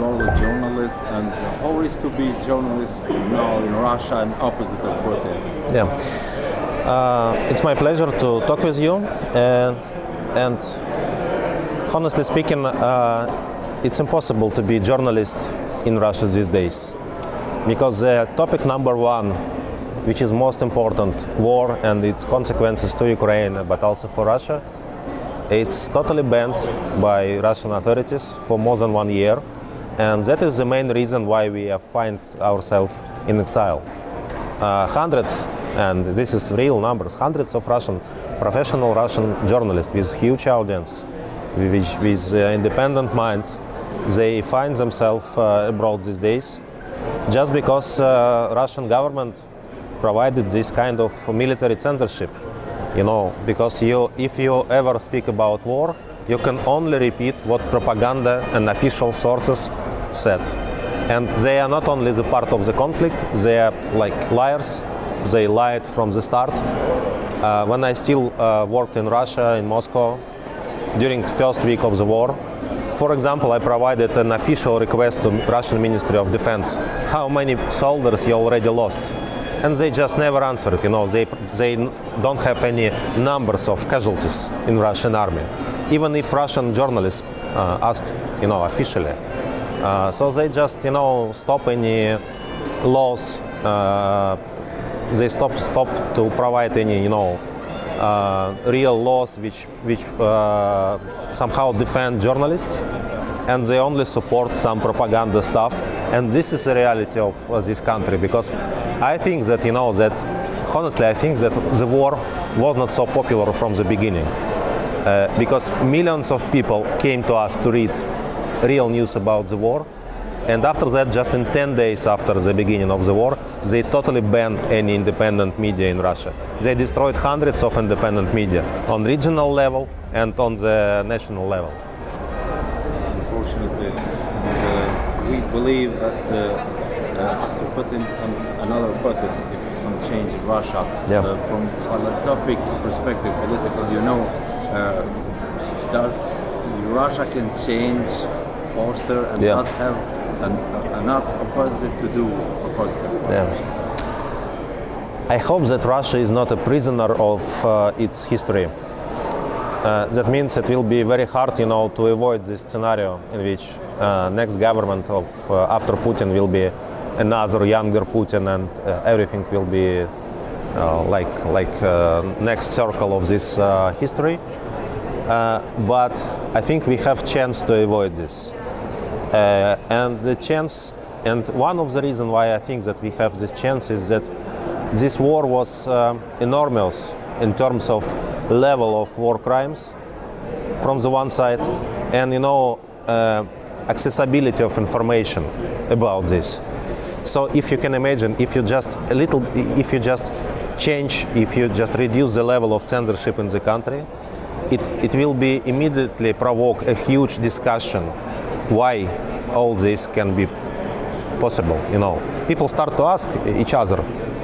role of journalists and how is to be journalist now in Russia and opposite of Putin? Yeah, it's my pleasure to talk with you, and honestly speaking, it's impossible to be a journalist in Russia these days, because the topic number one, which is most important, war and its consequences to Ukraine, but also for Russia, it's totally banned by Russian authorities for more than 1 year, and that is the main reason why we find ourselves in exile. Hundreds, and this is real numbers, hundreds of professional Russian journalists with huge audience, with independent minds, they find themselves abroad these days, just because Russian government provided this kind of military censorship. You know, because if you ever speak about war, you can only repeat what propaganda and official sources said. And they are not only the part of the conflict, they are like liars. They lied from the start. When I still worked in Russia, in Moscow, during the first week of the war, for example, I provided an official request to Russian Ministry of Defense, how many soldiers you already lost? And they just never answered. You know, they don't have any numbers of casualties in Russian army, even if Russian journalists ask, you know, officially. So they just, you know, stop any laws. They stop to provide any, you know, real laws which somehow defend journalists, and they only support some propaganda stuff. And this is the reality of this country, because I think that, you know, that honestly, I think that the war was not so popular from the beginning, because millions of people came to us to read real news about the war, and after that, just in 10 days after the beginning of the war, they totally banned any independent media in Russia. They destroyed hundreds of independent media on regional level and on the national level. Unfortunately, we believe that after Putin comes another Putin, if some change in Russia. Yeah. From philosophic perspective, political, you know, does Russia can change faster and does have enough opposite to do opposite? Yeah. I hope that Russia is not a prisoner of its history. That means it will be very hard, you know, to avoid this scenario in which next government of after Putin will be another younger Putin, and everything will be like next circle of this history. But I think we have chance to avoid this, and the chance. And one of the reasons why I think that we have this chance is that this war was enormous in terms of level of war crimes from the one side, and, you know, accessibility of information about this. So if you can imagine, if you just reduce the level of censorship in the country, it will be immediately provoke a huge discussion why all this can be possible. You know, people start to ask each other,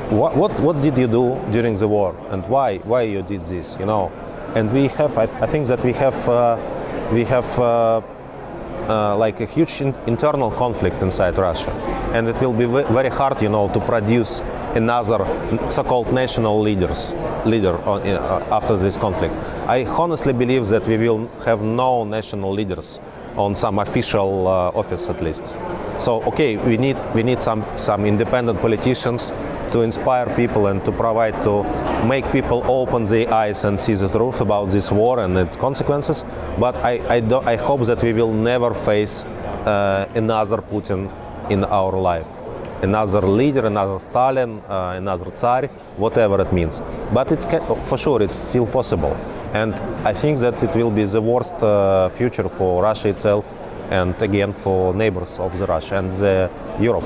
what did you do during the war, and why you did this, you know? And we have, I think that we have like a huge internal conflict inside Russia, and it will be very hard, you know, to produce another so-called national leader after this conflict. I honestly believe that we will have no national leaders on some official office at least. So okay, we need some independent politicians to inspire people and to provide, to make people open their eyes and see the truth about this war and its consequences. But I hope that we will never face another Putin in our life, another leader, another Stalin, another Tsar, whatever it means. But for sure it's still possible, and I think that it will be the worst future for Russia itself, and again for neighbors of the Russia and Europe.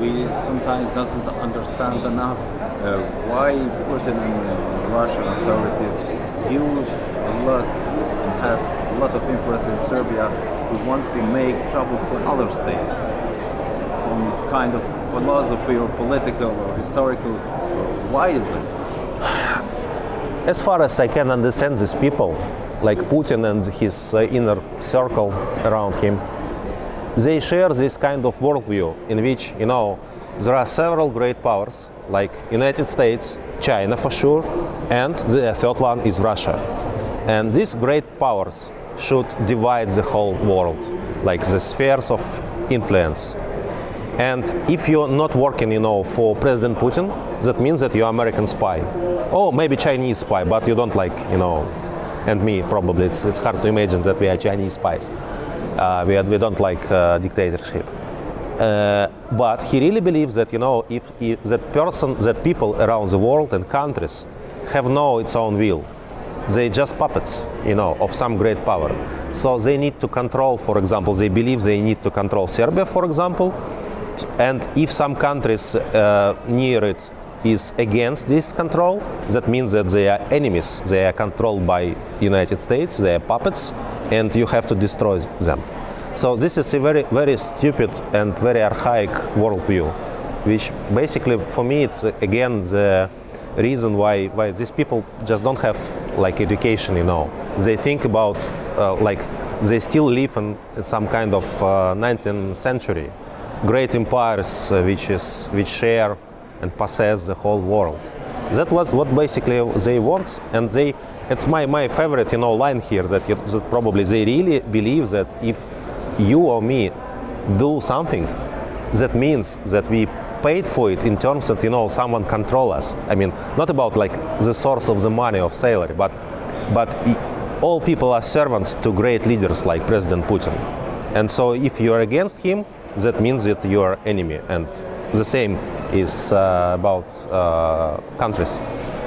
We sometimes doesn't understand enough why Putin and Russian authorities use a lot and has a lot of influence in Serbia, who wants to make troubles to other states from kind of philosophy or political or historical. Why is this? As far as I can understand these people, like Putin and his inner circle around him, they share this kind of worldview in which, there are several great powers like United States, China for sure, and the third one is Russia. And these great powers should divide the whole world, like the spheres of influence. And if you're not working, for President Putin, that means that you're American spy. Or maybe Chinese spy, but you don't like, and me probably. It's hard to imagine that we are Chinese spies. We don't like dictatorship. But he really believes that, if that people around the world and countries have its own will. They just puppets, of some great power. So they need to control, for example, they believe they need to control Serbia, for example. And if some countries near it is against this control, that means that they are enemies. They are controlled by United States, they are puppets, and you have to destroy them. So this is a very, very stupid and very archaic worldview, which basically, for me, it's again the reason why these people just don't have education. They think about they still live in some kind of 19th century, great empires which share and possess the whole world. That was what basically they want, and it's my favorite line here that probably they really believe that if you or me do something, that means that we paid for it in terms that someone control us. I mean, not about the source of the money of salary, but all people are servants to great leaders like President Putin. And so if you are against him, that means that you are enemy. And the same is about countries.